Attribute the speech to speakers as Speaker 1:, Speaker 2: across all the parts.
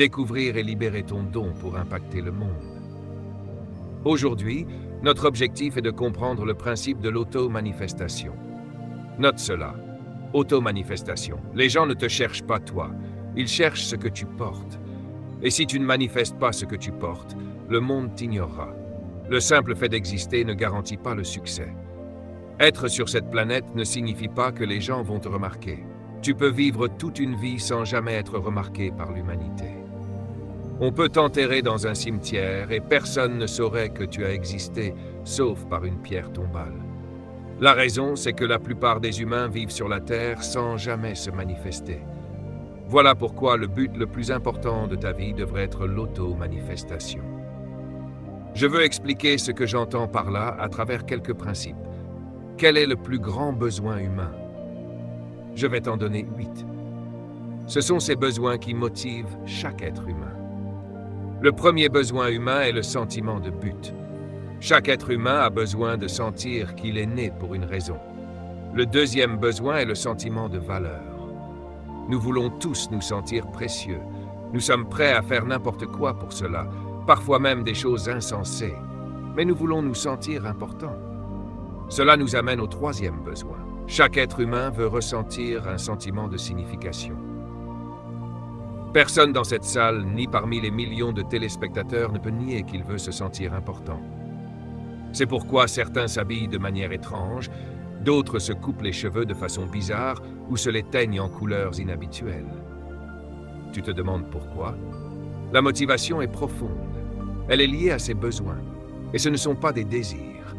Speaker 1: découvrir et libérer ton don pour impacter le monde. Aujourd'hui, notre objectif est de comprendre le principe de l'auto-manifestation. Note cela. Auto-manifestation. Les gens ne te cherchent pas toi, ils cherchent ce que tu portes. Et si tu ne manifestes pas ce que tu portes, le monde t'ignorera. Le simple fait d'exister ne garantit pas le succès. Être sur cette planète ne signifie pas que les gens vont te remarquer. Tu peux vivre toute une vie sans jamais être remarqué par l'humanité. On peut t'enterrer dans un cimetière et personne ne saurait que tu as existé, sauf par une pierre tombale. La raison, c'est que la plupart des humains vivent sur la Terre sans jamais se manifester. Voilà pourquoi le but le plus important de ta vie devrait être l'auto-manifestation. Je veux expliquer ce que j'entends par là à travers quelques principes. Quel est le plus grand besoin humain? Je vais t'en donner 8. Ce sont ces besoins qui motivent chaque être humain. Le premier besoin humain est le sentiment de but. Chaque être humain a besoin de sentir qu'il est né pour une raison. Le deuxième besoin est le sentiment de valeur. Nous voulons tous nous sentir précieux. Nous sommes prêts à faire n'importe quoi pour cela, parfois même des choses insensées. Mais nous voulons nous sentir importants. Cela nous amène au troisième besoin. Chaque être humain veut ressentir un sentiment de signification. Personne dans cette salle, ni parmi les millions de téléspectateurs, ne peut nier qu'il veut se sentir important. C'est pourquoi certains s'habillent de manière étrange, d'autres se coupent les cheveux de façon bizarre ou se les teignent en couleurs inhabituelles. Tu te demandes pourquoi? La motivation est profonde. Elle est liée à ses besoins. Et ce ne sont pas des désirs,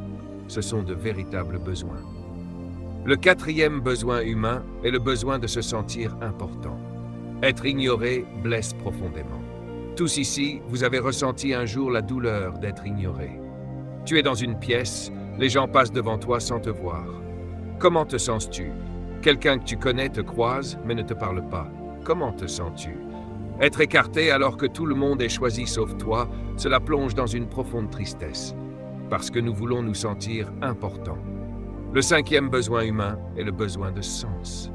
Speaker 1: ce sont de véritables besoins. Le quatrième besoin humain est le besoin de se sentir important. Être ignoré blesse profondément. Tous ici, vous avez ressenti un jour la douleur d'être ignoré. Tu es dans une pièce, les gens passent devant toi sans te voir. Comment te sens-tu? Quelqu'un que tu connais te croise, mais ne te parle pas. Comment te sens-tu? Être écarté alors que tout le monde est choisi sauf toi, cela plonge dans une profonde tristesse. Parce que nous voulons nous sentir importants. Le cinquième besoin humain est le besoin de sens.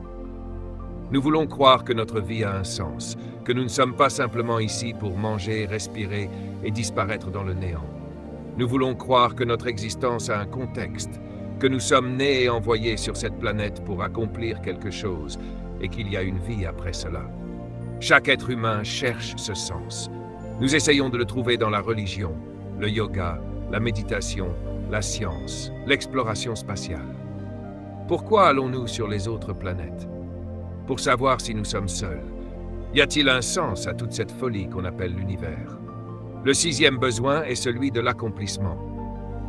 Speaker 1: Nous voulons croire que notre vie a un sens, que nous ne sommes pas simplement ici pour manger, respirer et disparaître dans le néant. Nous voulons croire que notre existence a un contexte, que nous sommes nés et envoyés sur cette planète pour accomplir quelque chose et qu'il y a une vie après cela. Chaque être humain cherche ce sens. Nous essayons de le trouver dans la religion, le yoga, la méditation, la science, l'exploration spatiale. Pourquoi allons-nous sur les autres planètes? Pour savoir si nous sommes seuls. Y a-t-il un sens à toute cette folie qu'on appelle l'univers? Le sixième besoin est celui de l'accomplissement.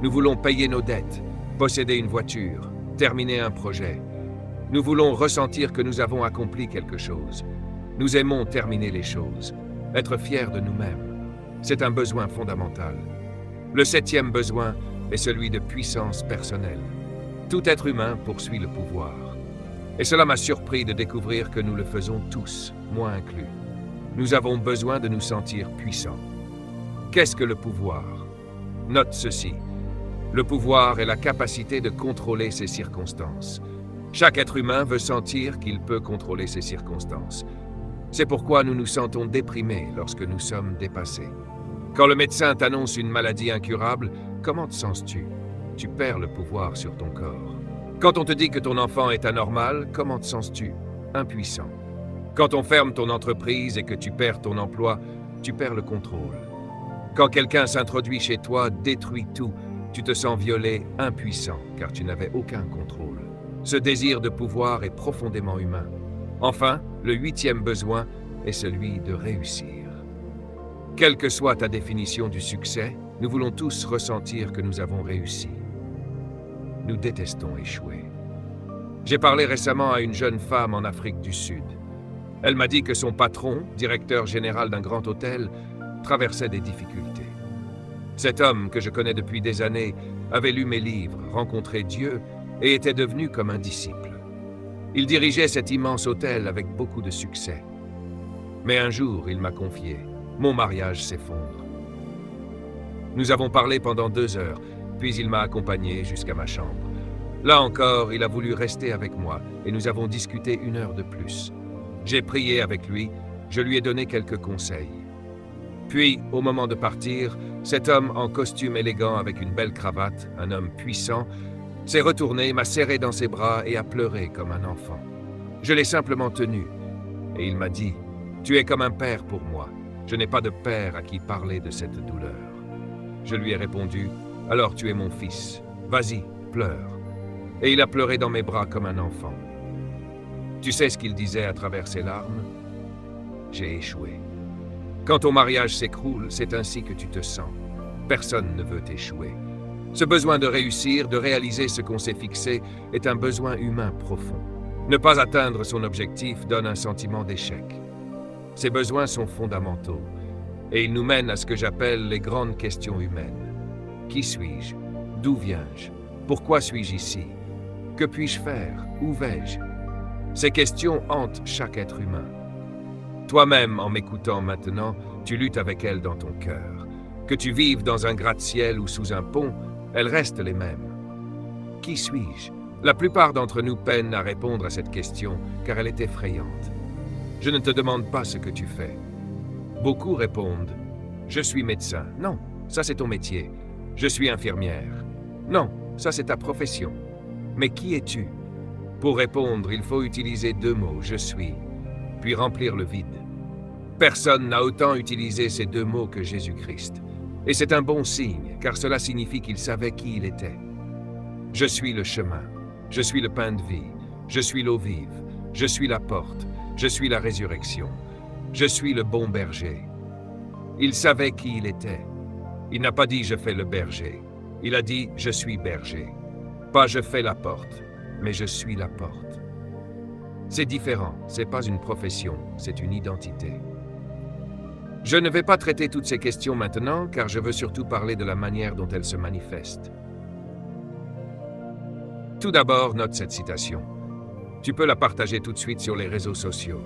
Speaker 1: Nous voulons payer nos dettes, posséder une voiture, terminer un projet. Nous voulons ressentir que nous avons accompli quelque chose. Nous aimons terminer les choses, être fiers de nous-mêmes. C'est un besoin fondamental. Le septième besoin est celui de puissance personnelle. Tout être humain poursuit le pouvoir. Et cela m'a surpris de découvrir que nous le faisons tous, moi inclus. Nous avons besoin de nous sentir puissants. Qu'est-ce que le pouvoir? Note ceci. Le pouvoir est la capacité de contrôler ses circonstances. Chaque être humain veut sentir qu'il peut contrôler ses circonstances. C'est pourquoi nous nous sentons déprimés lorsque nous sommes dépassés. Quand le médecin t'annonce une maladie incurable, comment te sens-tu? Tu perds le pouvoir sur ton corps. Quand on te dit que ton enfant est anormal, comment te sens-tu? Impuissant. Quand on ferme ton entreprise et que tu perds ton emploi, tu perds le contrôle. Quand quelqu'un s'introduit chez toi, détruit tout, tu te sens violé, impuissant, car tu n'avais aucun contrôle. Ce désir de pouvoir est profondément humain. Enfin, le huitième besoin est celui de réussir. Quelle que soit ta définition du succès, nous voulons tous ressentir que nous avons réussi. Nous détestons échouer. J'ai parlé récemment à une jeune femme en Afrique du Sud. Elle m'a dit que son patron, directeur général d'un grand hôtel, traversait des difficultés. Cet homme, que je connais depuis des années, avait lu mes livres, rencontré Dieu et était devenu comme un disciple. Il dirigeait cet immense hôtel avec beaucoup de succès. Mais un jour, il m'a confié, « Mon mariage s'effondre. » Nous avons parlé pendant 2 heures, puis il m'a accompagné jusqu'à ma chambre. Là encore, il a voulu rester avec moi et nous avons discuté 1 heure de plus. J'ai prié avec lui, je lui ai donné quelques conseils. Puis, au moment de partir, cet homme en costume élégant avec une belle cravate, un homme puissant, s'est retourné, m'a serré dans ses bras et a pleuré comme un enfant. Je l'ai simplement tenu, et il m'a dit, « Tu es comme un père pour moi. Je n'ai pas de père à qui parler de cette douleur. » Je lui ai répondu, « Alors tu es mon fils. Vas-y, pleure. » Et il a pleuré dans mes bras comme un enfant. Tu sais ce qu'il disait à travers ses larmes? J'ai échoué. Quand ton mariage s'écroule, c'est ainsi que tu te sens. Personne ne veut échouer. Ce besoin de réussir, de réaliser ce qu'on s'est fixé, est un besoin humain profond. Ne pas atteindre son objectif donne un sentiment d'échec. Ces besoins sont fondamentaux, et ils nous mènent à ce que j'appelle les grandes questions humaines. Qui suis-je? D'où viens-je? Pourquoi suis-je ici? Que puis-je faire? Où vais-je? Ces questions hantent chaque être humain. Toi-même, en m'écoutant maintenant, tu luttes avec elles dans ton cœur. Que tu vives dans un gratte-ciel ou sous un pont, elles restent les mêmes. Qui suis-je? La plupart d'entre nous peinent à répondre à cette question, car elle est effrayante. Je ne te demande pas ce que tu fais. Beaucoup répondent « Je suis médecin ». Non, ça c'est ton métier. « Je suis infirmière ». Non, ça c'est ta profession. Mais qui es-tu? Pour répondre, il faut utiliser deux mots « je suis », puis remplir le vide. Personne n'a autant utilisé ces deux mots que Jésus-Christ. Et c'est un bon signe, car cela signifie qu'il savait qui il était. Je suis le chemin, je suis le pain de vie, je suis l'eau vive, je suis la porte, je suis la résurrection, je suis le bon berger. Il savait qui il était. Il n'a pas dit « je fais le berger ». Il a dit « je suis berger ». Pas « je fais la porte », mais « je suis la porte ». C'est différent, c'est pas une profession, c'est une identité. Je ne vais pas traiter toutes ces questions maintenant, car je veux surtout parler de la manière dont elles se manifestent. Tout d'abord, note cette citation. Tu peux la partager tout de suite sur les réseaux sociaux.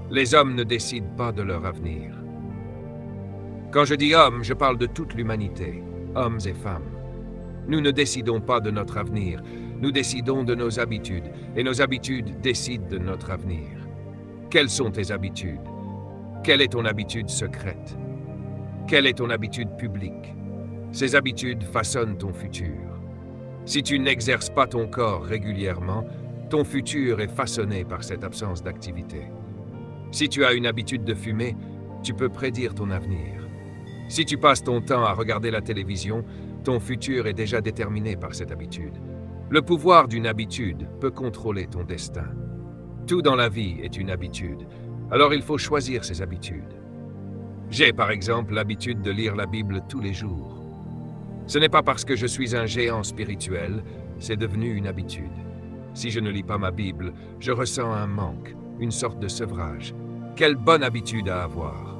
Speaker 1: Les hommes ne décident pas de leur avenir. Quand je dis hommes, je parle de toute l'humanité, hommes et femmes. Nous ne décidons pas de notre avenir, nous décidons de nos habitudes, et nos habitudes décident de notre avenir. Quelles sont tes habitudes? Quelle est ton habitude secrète? Quelle est ton habitude publique? Ces habitudes façonnent ton futur. Si tu n'exerces pas ton corps régulièrement, ton futur est façonné par cette absence d'activité. Si tu as une habitude de fumer, tu peux prédire ton avenir. Si tu passes ton temps à regarder la télévision, ton futur est déjà déterminé par cette habitude. Le pouvoir d'une habitude peut contrôler ton destin. Tout dans la vie est une habitude, alors il faut choisir ses habitudes. J'ai par exemple l'habitude de lire la Bible tous les jours. Ce n'est pas parce que je suis un géant spirituel, c'est devenu une habitude. Si je ne lis pas ma Bible, je ressens un manque, une sorte de sevrage. Quelle bonne habitude à avoir!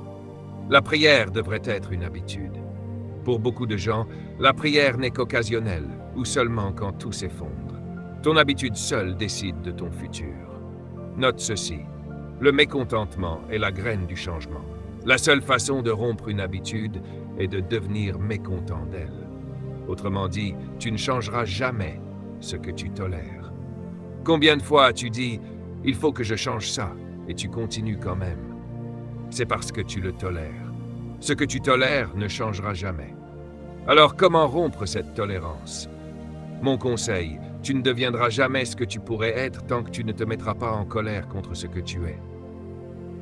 Speaker 1: La prière devrait être une habitude. Pour beaucoup de gens, la prière n'est qu'occasionnelle, ou seulement quand tout s'effondre. Ton habitude seule décide de ton futur. Note ceci, le mécontentement est la graine du changement. La seule façon de rompre une habitude est de devenir mécontent d'elle. Autrement dit, tu ne changeras jamais ce que tu tolères. Combien de fois as-tu dit « il faut que je change ça » et tu continues quand même? C'est parce que tu le tolères. Ce que tu tolères ne changera jamais. Alors comment rompre cette tolérance? Mon conseil, tu ne deviendras jamais ce que tu pourrais être tant que tu ne te mettras pas en colère contre ce que tu es.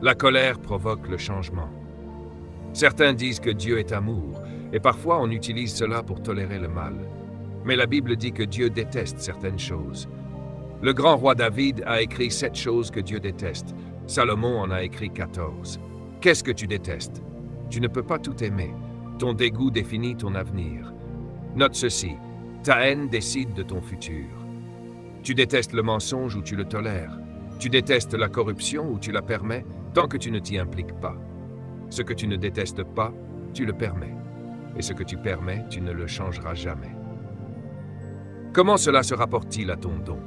Speaker 1: La colère provoque le changement. Certains disent que Dieu est amour, et parfois on utilise cela pour tolérer le mal. Mais la Bible dit que Dieu déteste certaines choses. Le grand roi David a écrit 7 choses que Dieu déteste. Salomon en a écrit 14. Qu'est-ce que tu détestes? Tu ne peux pas tout aimer. Ton dégoût définit ton avenir. Note ceci, ta haine décide de ton futur. Tu détestes le mensonge ou tu le tolères. Tu détestes la corruption ou tu la permets, tant que tu ne t'y impliques pas. Ce que tu ne détestes pas, tu le permets. Et ce que tu permets, tu ne le changeras jamais. Comment cela se rapporte-t-il à ton don?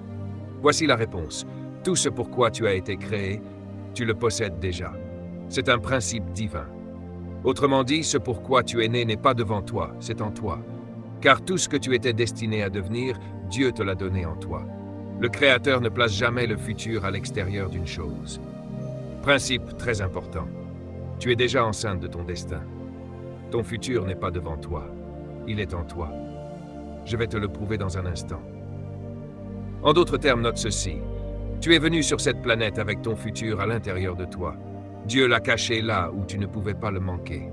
Speaker 1: Voici la réponse. Tout ce pour quoi tu as été créé, tu le possèdes déjà. C'est un principe divin. Autrement dit, ce pour quoi tu es né n'est pas devant toi, c'est en toi. Car tout ce que tu étais destiné à devenir, Dieu te l'a donné en toi. Le Créateur ne place jamais le futur à l'extérieur d'une chose. Principe très important. Tu es déjà enceinte de ton destin. Ton futur n'est pas devant toi, il est en toi. Je vais te le prouver dans un instant. En d'autres termes, note ceci. Tu es venu sur cette planète avec ton futur à l'intérieur de toi. Dieu l'a caché là où tu ne pouvais pas le manquer.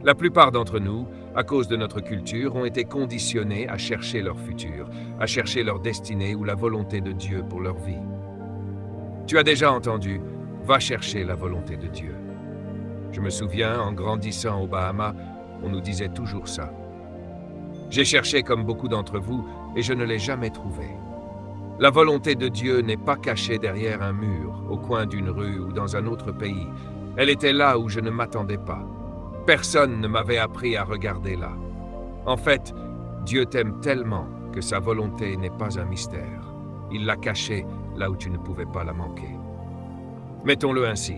Speaker 1: La plupart d'entre nous, à cause de notre culture, ont été conditionnés à chercher leur futur, à chercher leur destinée ou la volonté de Dieu pour leur vie. Tu as déjà entendu « Va chercher la volonté de Dieu ». Je me souviens, en grandissant aux Bahamas, on nous disait toujours ça. J'ai cherché comme beaucoup d'entre vous et je ne l'ai jamais trouvée. La volonté de Dieu n'est pas cachée derrière un mur, au coin d'une rue ou dans un autre pays. Elle était là où je ne m'attendais pas. Personne ne m'avait appris à regarder là. En fait, Dieu t'aime tellement que sa volonté n'est pas un mystère. Il l'a cachée là où tu ne pouvais pas la manquer. Mettons-le ainsi.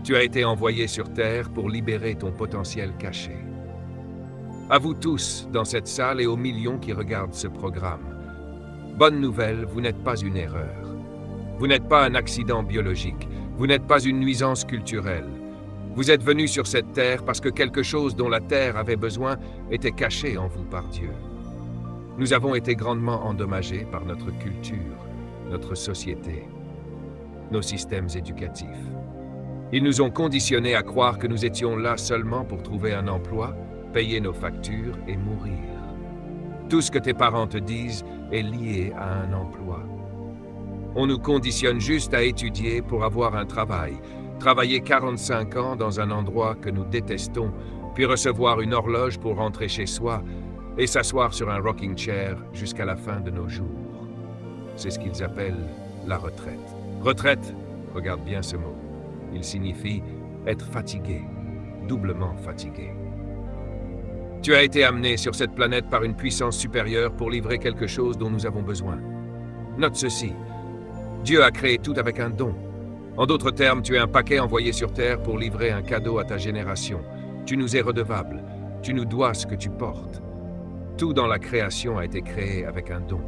Speaker 1: Tu as été envoyé sur Terre pour libérer ton potentiel caché. À vous tous, dans cette salle et aux millions qui regardent ce programme, bonne nouvelle, vous n'êtes pas une erreur. Vous n'êtes pas un accident biologique. Vous n'êtes pas une nuisance culturelle. Vous êtes venu sur cette terre parce que quelque chose dont la terre avait besoin était caché en vous par Dieu. Nous avons été grandement endommagés par notre culture, notre société, nos systèmes éducatifs. Ils nous ont conditionnés à croire que nous étions là seulement pour trouver un emploi, payer nos factures et mourir. Tout ce que tes parents te disent est lié à un emploi. On nous conditionne juste à étudier pour avoir un travail, travailler 45 ans dans un endroit que nous détestons, puis recevoir une horloge pour rentrer chez soi et s'asseoir sur un rocking chair jusqu'à la fin de nos jours. C'est ce qu'ils appellent la retraite. Retraite, regarde bien ce mot. Il signifie être fatigué, doublement fatigué. Tu as été amené sur cette planète par une puissance supérieure pour livrer quelque chose dont nous avons besoin. Note ceci. Dieu a créé tout avec un don. En d'autres termes, tu es un paquet envoyé sur Terre pour livrer un cadeau à ta génération. Tu nous es redevable. Tu nous dois ce que tu portes. Tout dans la création a été créé avec un don.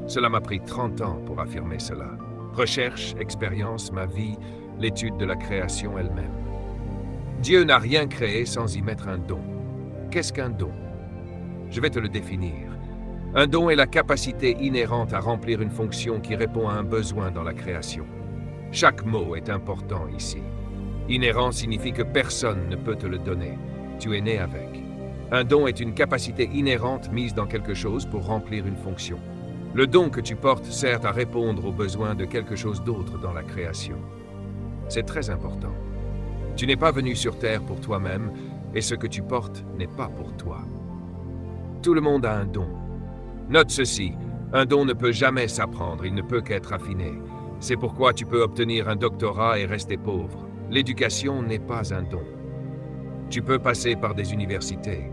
Speaker 1: Cela m'a pris 30 ans pour affirmer cela. Recherche, expérience, ma vie, l'étude de la création elle-même. Dieu n'a rien créé sans y mettre un don. Qu'est-ce qu'un don? Je vais te le définir. Un don est la capacité inhérente à remplir une fonction qui répond à un besoin dans la création. Chaque mot est important ici. Inhérent signifie que personne ne peut te le donner. Tu es né avec. Un don est une capacité inhérente mise dans quelque chose pour remplir une fonction. Le don que tu portes sert à répondre aux besoins de quelque chose d'autre dans la création. C'est très important. Tu n'es pas venu sur Terre pour toi-même, et ce que tu portes n'est pas pour toi. Tout le monde a un don. Note ceci, un don ne peut jamais s'apprendre, il ne peut qu'être affiné. C'est pourquoi tu peux obtenir un doctorat et rester pauvre. L'éducation n'est pas un don. Tu peux passer par des universités,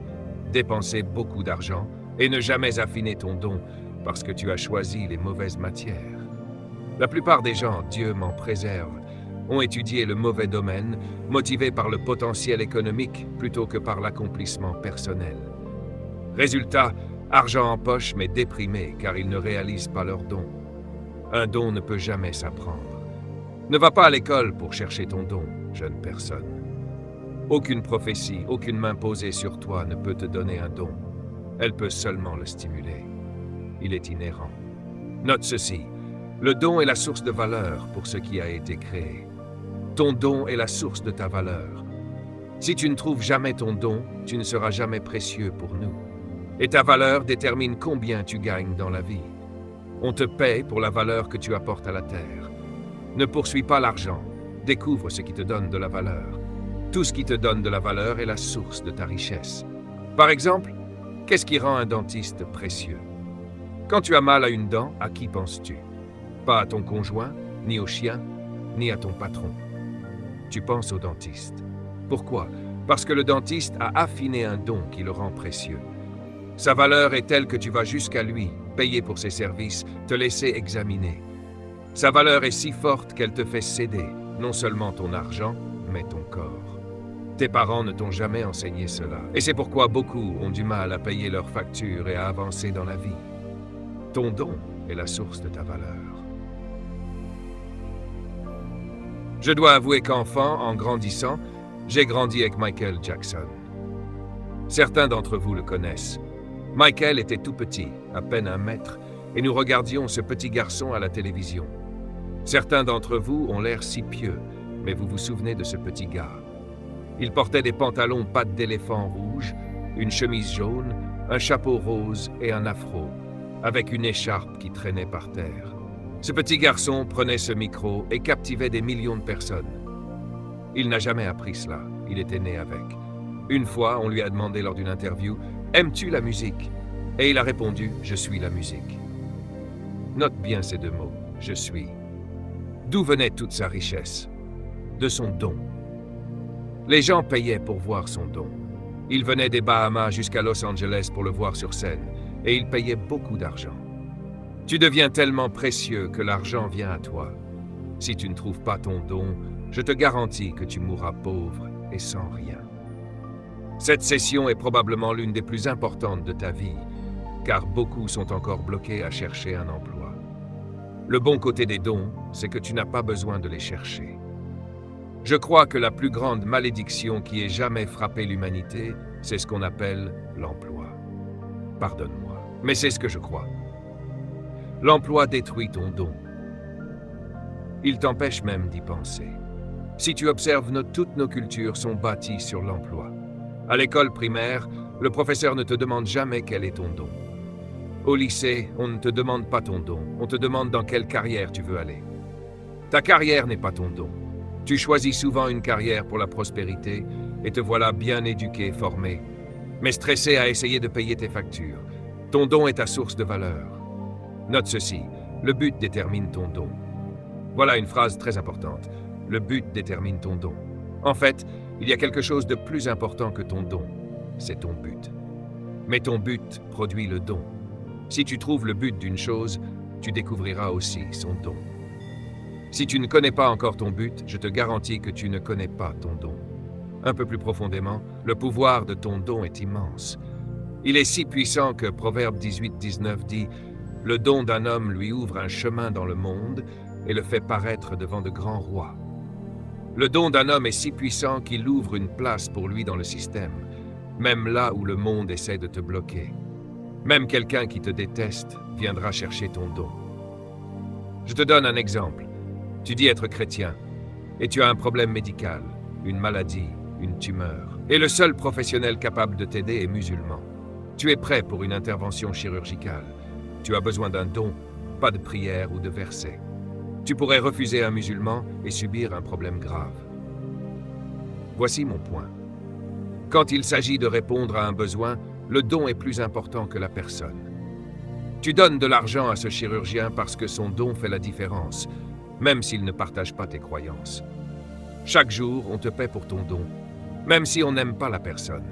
Speaker 1: dépenser beaucoup d'argent et ne jamais affiner ton don parce que tu as choisi les mauvaises matières. La plupart des gens, Dieu m'en préserve, ont étudié le mauvais domaine, motivés par le potentiel économique plutôt que par l'accomplissement personnel. Résultat, argent en poche mais déprimé car ils ne réalisent pas leur don. Un don ne peut jamais s'apprendre. Ne va pas à l'école pour chercher ton don, jeune personne. Aucune prophétie, aucune main posée sur toi ne peut te donner un don. Elle peut seulement le stimuler. Il est inhérent. Note ceci, le don est la source de valeur pour ce qui a été créé. Ton don est la source de ta valeur. Si tu ne trouves jamais ton don, tu ne seras jamais précieux pour nous. Et ta valeur détermine combien tu gagnes dans la vie. On te paie pour la valeur que tu apportes à la terre. Ne poursuis pas l'argent, découvre ce qui te donne de la valeur. Tout ce qui te donne de la valeur est la source de ta richesse. Par exemple, qu'est-ce qui rend un dentiste précieux? Quand tu as mal à une dent, à qui penses-tu? Pas à ton conjoint, ni au chien, ni à ton patron. Tu penses au dentiste. Pourquoi? Parce que le dentiste a affiné un don qui le rend précieux. Sa valeur est telle que tu vas jusqu'à lui, payer pour ses services, te laisser examiner. Sa valeur est si forte qu'elle te fait céder, non seulement ton argent, mais ton corps. Tes parents ne t'ont jamais enseigné cela, et c'est pourquoi beaucoup ont du mal à payer leurs factures et à avancer dans la vie. Ton don est la source de ta valeur. Je dois avouer qu'enfant, en grandissant, j'ai grandi avec Michael Jackson. Certains d'entre vous le connaissent. Michael était tout petit, à peine 1 mètre, et nous regardions ce petit garçon à la télévision. Certains d'entre vous ont l'air si pieux, mais vous vous souvenez de ce petit gars. Il portait des pantalons pattes d'éléphant rouges, une chemise jaune, un chapeau rose et un afro, avec une écharpe qui traînait par terre. Ce petit garçon prenait ce micro et captivait des millions de personnes. Il n'a jamais appris cela, il était né avec. Une fois, on lui a demandé lors d'une interview « Aimes-tu la musique ?» Et il a répondu « Je suis la musique ». Note bien ces 2 mots, « Je suis ». D'où venait toute sa richesse? De son don. Les gens payaient pour voir son don. Il venait des Bahamas jusqu'à Los Angeles pour le voir sur scène, et il payait beaucoup d'argent. Tu deviens tellement précieux que l'argent vient à toi. Si tu ne trouves pas ton don, je te garantis que tu mourras pauvre et sans rien. Cette session est probablement l'une des plus importantes de ta vie, car beaucoup sont encore bloqués à chercher un emploi. Le bon côté des dons, c'est que tu n'as pas besoin de les chercher. Je crois que la plus grande malédiction qui ait jamais frappé l'humanité, c'est ce qu'on appelle l'emploi. Pardonne-moi, mais c'est ce que je crois. L'emploi détruit ton don. Il t'empêche même d'y penser. Si tu observes, toutes nos cultures sont bâties sur l'emploi. À l'école primaire, le professeur ne te demande jamais quel est ton don. Au lycée, on ne te demande pas ton don, on te demande dans quelle carrière tu veux aller. Ta carrière n'est pas ton don. Tu choisis souvent une carrière pour la prospérité et te voilà bien éduqué, formé, mais stressé à essayer de payer tes factures. Ton don est ta source de valeur. Note ceci, le but détermine ton don. Voilà une phrase très importante. Le but détermine ton don. En fait, il y a quelque chose de plus important que ton don. C'est ton but. Mais ton but produit le don. Si tu trouves le but d'une chose, tu découvriras aussi son don. Si tu ne connais pas encore ton but, je te garantis que tu ne connais pas ton don. Un peu plus profondément, le pouvoir de ton don est immense. Il est si puissant que Proverbe 18-19 dit « Le don d'un homme lui ouvre un chemin dans le monde et le fait paraître devant de grands rois. » Le don d'un homme est si puissant qu'il ouvre une place pour lui dans le système, même là où le monde essaie de te bloquer. Même quelqu'un qui te déteste viendra chercher ton don. Je te donne un exemple. Tu dis être chrétien et tu as un problème médical, une maladie, une tumeur. Et le seul professionnel capable de t'aider est musulman. Tu es prêt pour une intervention chirurgicale. Tu as besoin d'un don, pas de prière ou de verset. Tu pourrais refuser un musulman et subir un problème grave. Voici mon point. Quand il s'agit de répondre à un besoin, le don est plus important que la personne. Tu donnes de l'argent à ce chirurgien parce que son don fait la différence, même s'il ne partage pas tes croyances. Chaque jour, on te paie pour ton don, même si on n'aime pas la personne.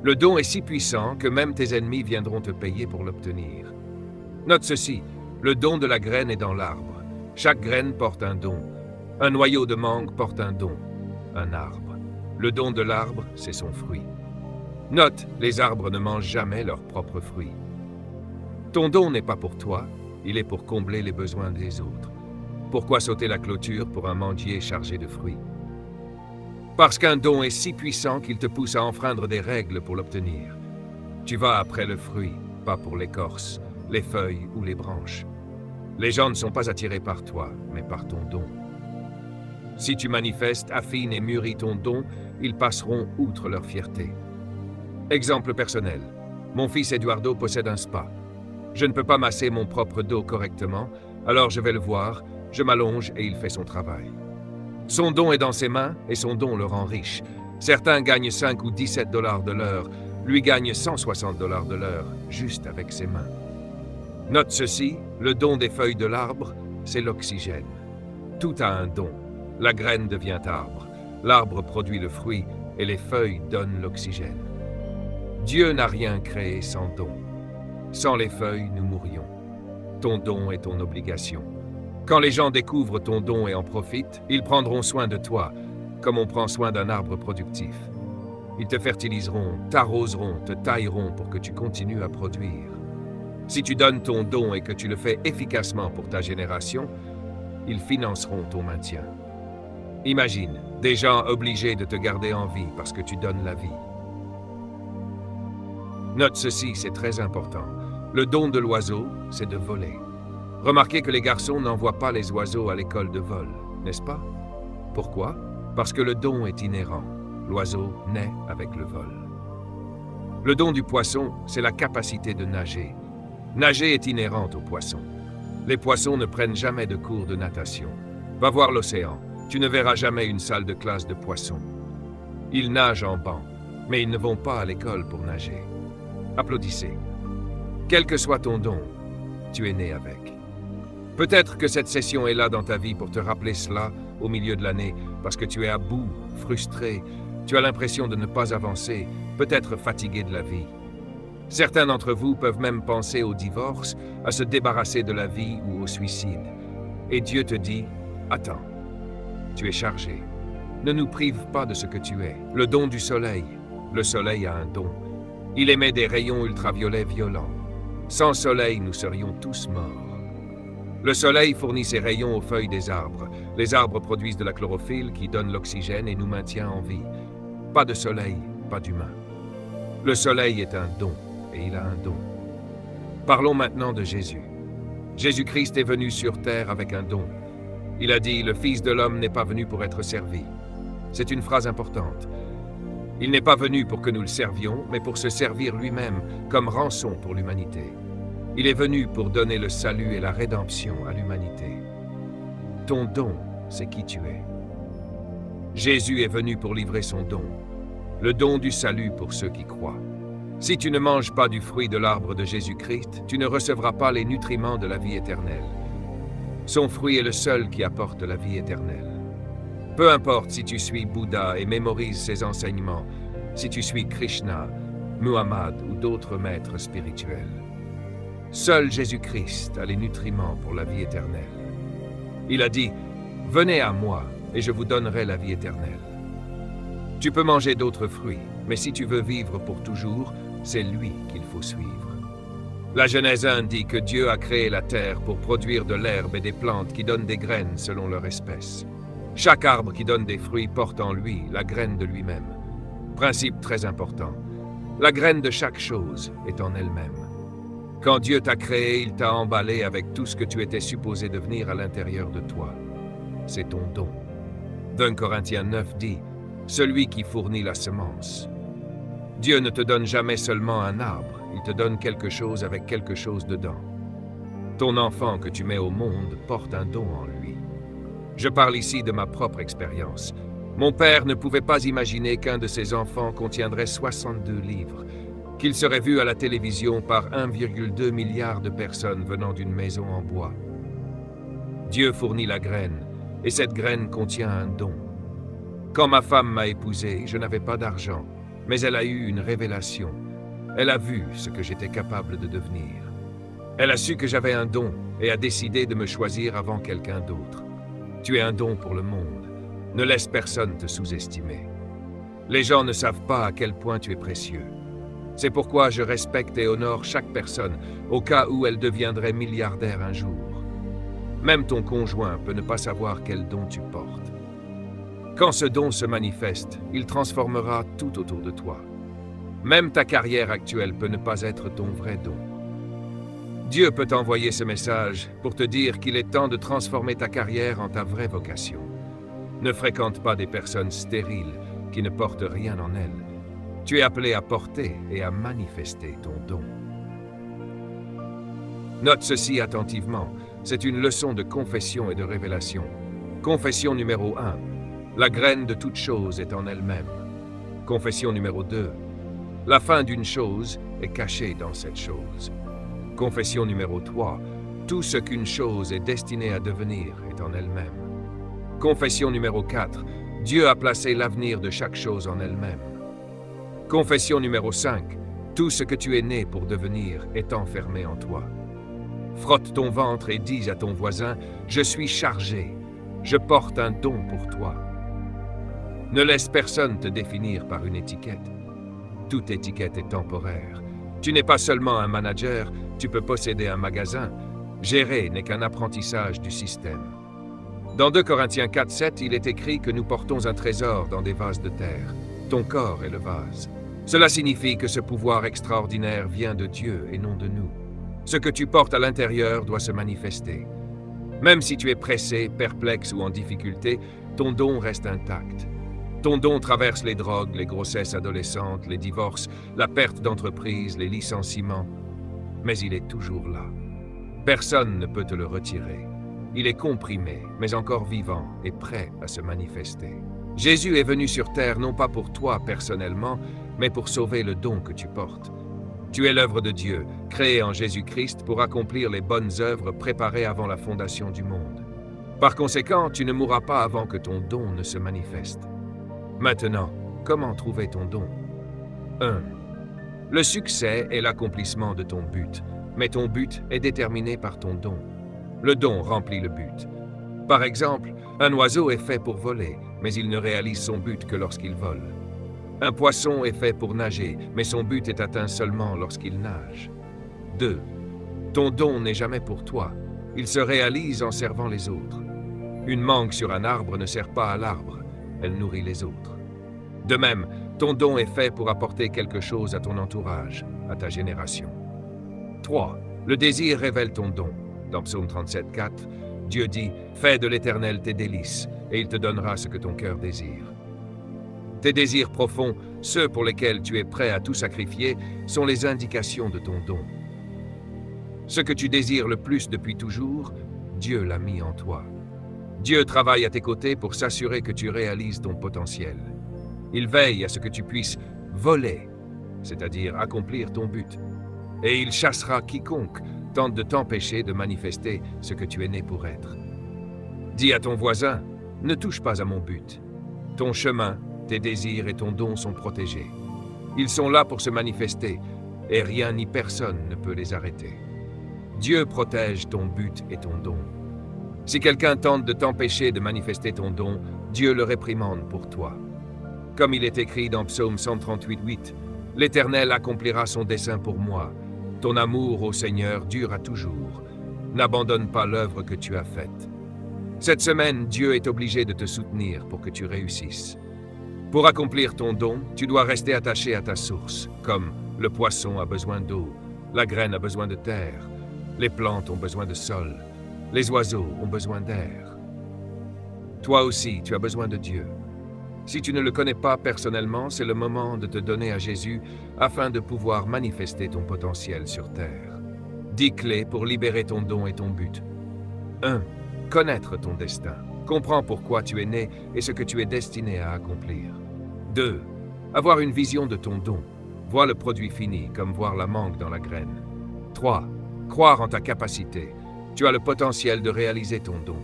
Speaker 1: Le don est si puissant que même tes ennemis viendront te payer pour l'obtenir. Note ceci, le don de la graine est dans l'arbre. Chaque graine porte un don. Un noyau de mangue porte un don, un arbre. Le don de l'arbre, c'est son fruit. Note, les arbres ne mangent jamais leurs propres fruits. Ton don n'est pas pour toi, il est pour combler les besoins des autres. Pourquoi sauter la clôture pour un manguier chargé de fruits? Parce qu'un don est si puissant qu'il te pousse à enfreindre des règles pour l'obtenir. Tu vas après le fruit, pas pour l'écorce, les feuilles ou les branches. Les gens ne sont pas attirés par toi, mais par ton don. Si tu manifestes, affines et mûris ton don, ils passeront outre leur fierté. Exemple personnel. Mon fils Eduardo possède un spa. Je ne peux pas masser mon propre dos correctement, alors je vais le voir, je m'allonge et il fait son travail. Son don est dans ses mains et son don le rend riche. Certains gagnent 5 ou 17 $ de l'heure, lui gagne 160 $ de l'heure, juste avec ses mains. Note ceci, le don des feuilles de l'arbre, c'est l'oxygène. Tout a un don. La graine devient arbre, l'arbre produit le fruit et les feuilles donnent l'oxygène. Dieu n'a rien créé sans don. Sans les feuilles, nous mourrions. Ton don est ton obligation. Quand les gens découvrent ton don et en profitent, ils prendront soin de toi, comme on prend soin d'un arbre productif. Ils te fertiliseront, t'arroseront, te tailleront pour que tu continues à produire. Si tu donnes ton don et que tu le fais efficacement pour ta génération, ils financeront ton maintien. Imagine, des gens obligés de te garder en vie parce que tu donnes la vie. Note ceci, c'est très important. Le don de l'oiseau, c'est de voler. Remarquez que les garçons n'envoient pas les oiseaux à l'école de vol, n'est-ce pas? Pourquoi? Parce que le don est inhérent. L'oiseau naît avec le vol. Le don du poisson, c'est la capacité de nager. Nager est inhérente aux poissons. Les poissons ne prennent jamais de cours de natation. Va voir l'océan. Tu ne verras jamais une salle de classe de poissons. Ils nagent en banc, mais ils ne vont pas à l'école pour nager. Applaudissez. Quel que soit ton don, tu es né avec. Peut-être que cette session est là dans ta vie pour te rappeler cela au milieu de l'année, parce que tu es à bout, frustré, tu as l'impression de ne pas avancer, peut-être fatigué de la vie. Certains d'entre vous peuvent même penser au divorce, à se débarrasser de la vie ou au suicide. Et Dieu te dit, attends, tu es chargé. Ne nous prive pas de ce que tu es. Le don du soleil. Le soleil a un don. Il émet des rayons ultraviolets violents. Sans soleil, nous serions tous morts. Le soleil fournit ses rayons aux feuilles des arbres. Les arbres produisent de la chlorophylle qui donne l'oxygène et nous maintient en vie. Pas de soleil, pas d'humain. Le soleil est un don, et il a un don. Parlons maintenant de Jésus. Jésus-Christ est venu sur terre avec un don. Il a dit, le Fils de l'homme n'est pas venu pour être servi. C'est une phrase importante. Il n'est pas venu pour que nous le servions, mais pour se servir lui-même comme rançon pour l'humanité. Il est venu pour donner le salut et la rédemption à l'humanité. Ton don, c'est qui tu es. Jésus est venu pour livrer son don, le don du salut pour ceux qui croient. Si tu ne manges pas du fruit de l'arbre de Jésus-Christ, tu ne recevras pas les nutriments de la vie éternelle. Son fruit est le seul qui apporte la vie éternelle. Peu importe si tu suis Bouddha et mémorises ses enseignements, si tu suis Krishna, Muhammad ou d'autres maîtres spirituels. Seul Jésus-Christ a les nutriments pour la vie éternelle. Il a dit, « Venez à moi, et je vous donnerai la vie éternelle. » Tu peux manger d'autres fruits, mais si tu veux vivre pour toujours, c'est lui qu'il faut suivre. La Genèse 1 dit que Dieu a créé la terre pour produire de l'herbe et des plantes qui donnent des graines selon leur espèce. Chaque arbre qui donne des fruits porte en lui la graine de lui-même. Principe très important. La graine de chaque chose est en elle-même. Quand Dieu t'a créé, il t'a emballé avec tout ce que tu étais supposé devenir à l'intérieur de toi. C'est ton don. 1 Corinthiens 9 dit, « Celui qui fournit la semence. » Dieu ne te donne jamais seulement un arbre, il te donne quelque chose avec quelque chose dedans. Ton enfant que tu mets au monde porte un don en lui. Je parle ici de ma propre expérience. Mon père ne pouvait pas imaginer qu'un de ses enfants contiendrait 62 livres, qu'il serait vu à la télévision par 1,2 milliard de personnes venant d'une maison en bois. Dieu fournit la graine, et cette graine contient un don. Quand ma femme m'a épousé, je n'avais pas d'argent, mais elle a eu une révélation. Elle a vu ce que j'étais capable de devenir. Elle a su que j'avais un don et a décidé de me choisir avant quelqu'un d'autre. Tu es un don pour le monde. Ne laisse personne te sous-estimer. Les gens ne savent pas à quel point tu es précieux. C'est pourquoi je respecte et honore chaque personne, au cas où elle deviendrait milliardaire un jour. Même ton conjoint peut ne pas savoir quel don tu portes. Quand ce don se manifeste, il transformera tout autour de toi. Même ta carrière actuelle peut ne pas être ton vrai don. Dieu peut t'envoyer ce message pour te dire qu'il est temps de transformer ta carrière en ta vraie vocation. Ne fréquente pas des personnes stériles qui ne portent rien en elles. Tu es appelé à porter et à manifester ton don. Note ceci attentivement, c'est une leçon de confession et de révélation. Confession numéro 1. La graine de toute chose est en elle-même. Confession numéro 2. La fin d'une chose est cachée dans cette chose. Confession numéro 3. Tout ce qu'une chose est destinée à devenir est en elle-même. Confession numéro 4. Dieu a placé l'avenir de chaque chose en elle-même. Confession numéro 5. Tout ce que tu es né pour devenir est enfermé en toi. Frotte ton ventre et dis à ton voisin, « Je suis chargé, je porte un don pour toi. » Ne laisse personne te définir par une étiquette. Toute étiquette est temporaire. Tu n'es pas seulement un manager, tu peux posséder un magasin. Gérer n'est qu'un apprentissage du système. Dans 2 Corinthiens 4, 7, il est écrit que nous portons un trésor dans des vases de terre. Ton corps est le vase. Cela signifie que ce pouvoir extraordinaire vient de Dieu et non de nous. Ce que tu portes à l'intérieur doit se manifester. Même si tu es pressé, perplexe ou en difficulté, ton don reste intact. Ton don traverse les drogues, les grossesses adolescentes, les divorces, la perte d'entreprise, les licenciements. Mais il est toujours là. Personne ne peut te le retirer. Il est comprimé, mais encore vivant et prêt à se manifester. Jésus est venu sur terre non pas pour toi personnellement, mais pour sauver le don que tu portes. Tu es l'œuvre de Dieu, créée en Jésus-Christ pour accomplir les bonnes œuvres préparées avant la fondation du monde. Par conséquent, tu ne mourras pas avant que ton don ne se manifeste. Maintenant, comment trouver ton don? 1. Le succès est l'accomplissement de ton but, mais ton but est déterminé par ton don. Le don remplit le but. Par exemple, un oiseau est fait pour voler, mais il ne réalise son but que lorsqu'il vole. Un poisson est fait pour nager, mais son but est atteint seulement lorsqu'il nage. 2. Ton don n'est jamais pour toi. Il se réalise en servant les autres. Une mangue sur un arbre ne sert pas à l'arbre, elle nourrit les autres. De même, ton don est fait pour apporter quelque chose à ton entourage, à ta génération. 3. Le désir révèle ton don. Dans Psaume 37,4, Dieu dit « Fais de l'Éternel tes délices, et il te donnera ce que ton cœur désire. » Tes désirs profonds, ceux pour lesquels tu es prêt à tout sacrifier, sont les indications de ton don. Ce que tu désires le plus depuis toujours, Dieu l'a mis en toi. Dieu travaille à tes côtés pour s'assurer que tu réalises ton potentiel. Il veille à ce que tu puisses voler, c'est-à-dire accomplir ton but. Et il chassera quiconque tente de t'empêcher de manifester ce que tu es né pour être. Dis à ton voisin, ne touche pas à mon but. Ton chemin, tes désirs et ton don sont protégés. Ils sont là pour se manifester, et rien ni personne ne peut les arrêter. Dieu protège ton but et ton don. Si quelqu'un tente de t'empêcher de manifester ton don, Dieu le réprimande pour toi. Comme il est écrit dans Psaume 138,8, « L'Éternel accomplira son dessein pour moi. Ton amour au Seigneur dure à toujours. N'abandonne pas l'œuvre que tu as faite. » Cette semaine, Dieu est obligé de te soutenir pour que tu réussisses. Pour accomplir ton don, tu dois rester attaché à ta source, comme le poisson a besoin d'eau, la graine a besoin de terre, les plantes ont besoin de sol, les oiseaux ont besoin d'air. Toi aussi, tu as besoin de Dieu. Si tu ne le connais pas personnellement, c'est le moment de te donner à Jésus afin de pouvoir manifester ton potentiel sur terre. 10 clés pour libérer ton don et ton but. 1. Connaître ton destin. Comprends pourquoi tu es né et ce que tu es destiné à accomplir. 2. Avoir une vision de ton don. Vois le produit fini, comme voir la mangue dans la graine. 3. Croire en ta capacité. Tu as le potentiel de réaliser ton don.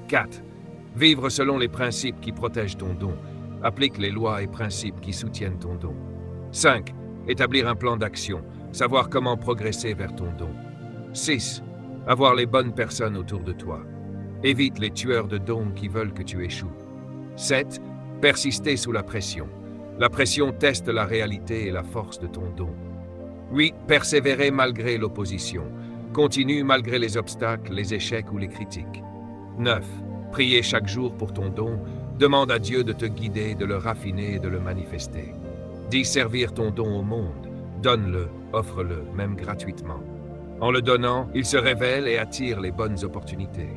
Speaker 1: 4. Vivre selon les principes qui protègent ton don. Applique les lois et principes qui soutiennent ton don. 5. Établir un plan d'action. Savoir comment progresser vers ton don. 6. Avoir les bonnes personnes autour de toi. Évite les tueurs de dons qui veulent que tu échoues. 7. Persister sous la pression. La pression teste la réalité et la force de ton don. 8. Persévérer malgré l'opposition. Continue malgré les obstacles, les échecs ou les critiques. 9. Prier chaque jour pour ton don. Demande à Dieu de te guider, de le raffiner et de le manifester. 10. Servir ton don au monde. Donne-le, offre-le, même gratuitement. En le donnant, il se révèle et attire les bonnes opportunités.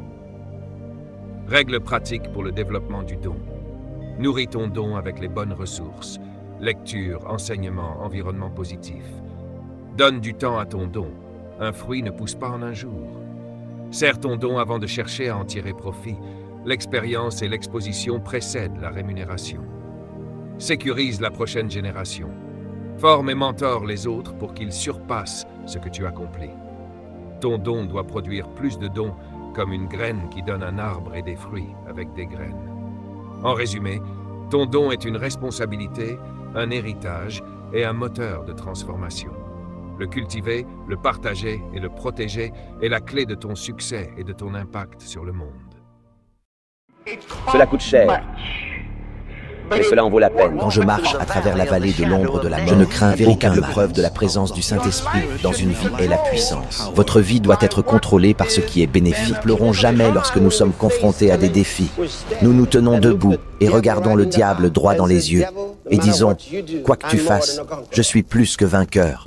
Speaker 1: Règles pratiques pour le développement du don. Nourris ton don avec les bonnes ressources. Lecture, enseignement, environnement positif. Donne du temps à ton don. Un fruit ne pousse pas en un jour. Sers ton don avant de chercher à en tirer profit. L'expérience et l'exposition précèdent la rémunération. Sécurise la prochaine génération. Forme et mentore les autres pour qu'ils surpassent ce que tu accomplis. Ton don doit produire plus de dons comme une graine qui donne un arbre et des fruits avec des graines. En résumé, ton don est une responsabilité, un héritage et un moteur de transformation. Le cultiver, le partager et le protéger est la clé de ton succès et de ton impact sur le monde.
Speaker 2: Cela coûte cher, mais cela en vaut la peine. Quand je marche à travers la vallée de l'ombre de la mort, je ne crains véritable preuve de la présence du Saint-Esprit dans une vie est la puissance. Votre vie doit être contrôlée par ce qui est bénéfique. Ne pleurons jamais lorsque nous sommes confrontés à des défis. Nous nous tenons debout et regardons le diable droit dans les yeux. et disons, quoi que tu fasses, je suis plus que vainqueur.